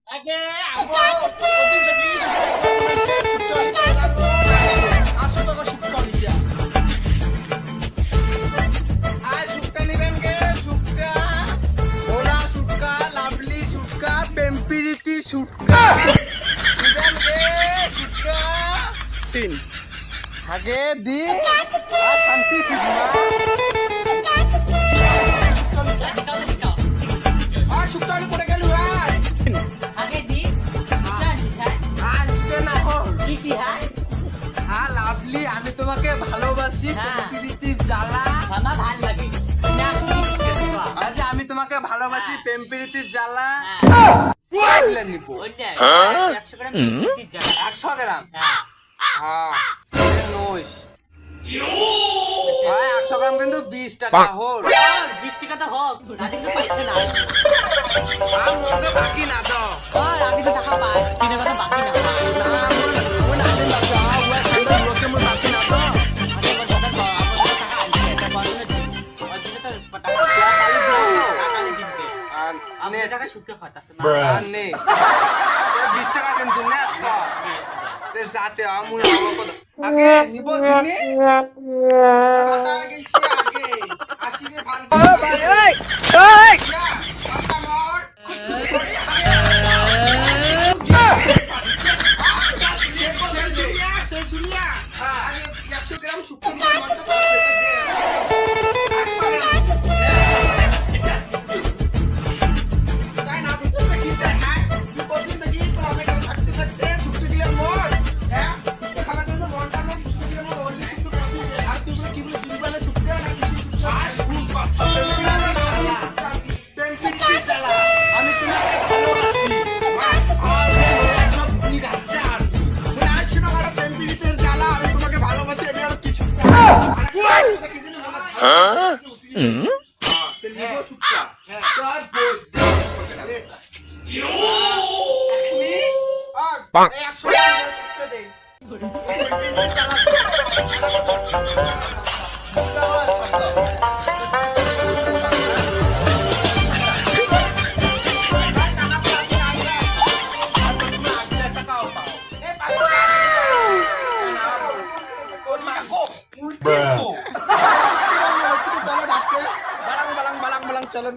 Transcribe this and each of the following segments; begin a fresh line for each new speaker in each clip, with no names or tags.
আগে আবো অতি সকি আসো তো শুক্তা নিয়া আই শুক্তা নিবেন গে শুক্তা ওলা শুক্তা লাভলি শুক্তা পেম্পিরিতি শুক্তা নিবেন গে শুক্তা তিন আগে দি আর শান্তি ফিরমা আর শুক্তা নি করে গেল ভাই
আগে দি জানিস হ্যাঁ
আজকে না হল
কি কি হ্যাঁ
হ্যাঁ লাভলি আমি তোমাকে ভালোবাসি
হ্যাঁ।
প্রীতি জ্বালা
আমার ভালো লাগে না তুমি দেখবা
আরে আমি তোমাকে ভালোবাসি
হ্যাঁ।
প্রেম প্রীতি জ্বালা
হ্যাঁ
এগুলো নিবো
ওই যে 100 গ্রাম মিষ্টি যা
100 গ্রাম
হ্যাঁ
হ্যাঁ নোস ভাই 100 গ্রাম কিন্তু 20 টাকা হল
আর 20 টাকা তো হোক আজ কিন্তু পয়সা না
আর মধ্যে বাকি না তো
আর আমি তো টাকা পাই কিনে কথা বাকি না
না ও না দেন বাচ্চা ও খান্ডা লোকে মোর বাকি না তো
আগে বড় কথা কর আমার টাকা আনছে এটা বড় হচ্ছে আর দিলে তো টাকা টাকা দিতে
আর
আমি
নে
টাকা শুক্র খাতাছে না
আর নে 20 টাকা কিন্তু না সব তে যাতে আমুল আমাকে আগে নিব চিনি কথা গেছি আগে আসিবে ভান ভাই এই কথা মোর সে শুনিয়া আগে 100 গ্রাম শুক্তো মন্ট করতে দে তাই না তো কি তাই হ্যাঁ তুই কতদিন থেকে তো আমি থাকতে থাকতে শুক্তো দিলে মোর হ্যাঁ খাবার জন্য মনটা না শুক্তো দিলে মোর ওই শুক্তো খাচ্ছি আর তুই বলে কি বলে দুই বেলা শুক্তো না কিছু শুক্তো আর শুন কথা টেম্পি চালা আমি তোমাকে ভালোবাসি আর সব তুমি রাখতে আর তুমি আর শুনো আর টেম্পিতে জ্বালা আমি তোমাকে ভালোবাসি আমি আর কিছু হ্যাঁ তে নিব শুক্তো তো আর বল আর 100 টাকা শুক্তো দে চলন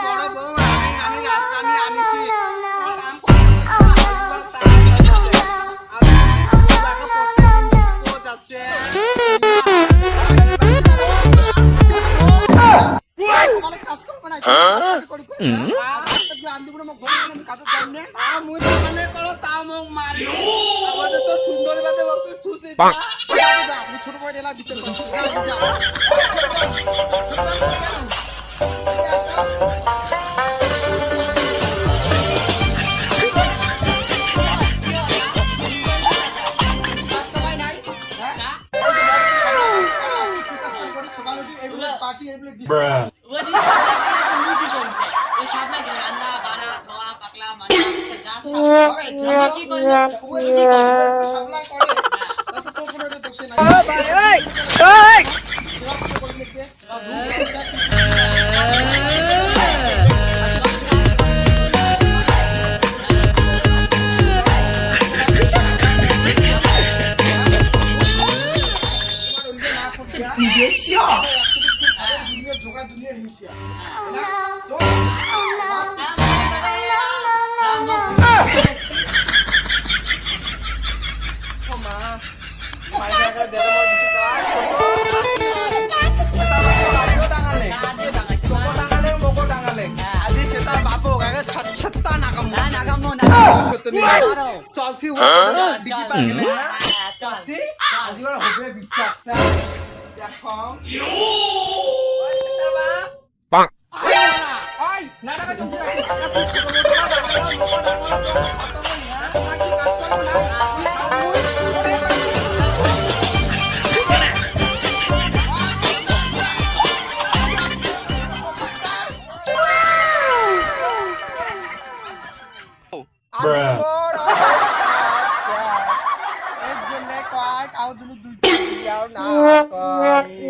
বড় বউ আমি রাজরানী আনিছি ছোট বই ঢেলা বিচার পার্টি এগুলো
ওই যে মুদি করতে ওই সব না রান্না বাড়া খাওয়া পাকলা মাছ যা সব কি করে
সবলাই করে তো কোকোনাটে দোষে নাই ঝগড়া দুনিয়ার হিংসা না তো মা মাইরা দে আমার কিছু কাজ মোকো টাঙালে আজি সেটা বাপু কাকে সত্তা নাকাম
না নাগামো না
সত্য নি চলছি ডিকি পাগলে না চলছি আজিবার হবে বিশ্বাসটা দেখো ওই সেটা বা পাক ওই নাটক তুমি মোকো টাঙালে তোমার কি কাজ করো না দুইটা বিয়াও না করে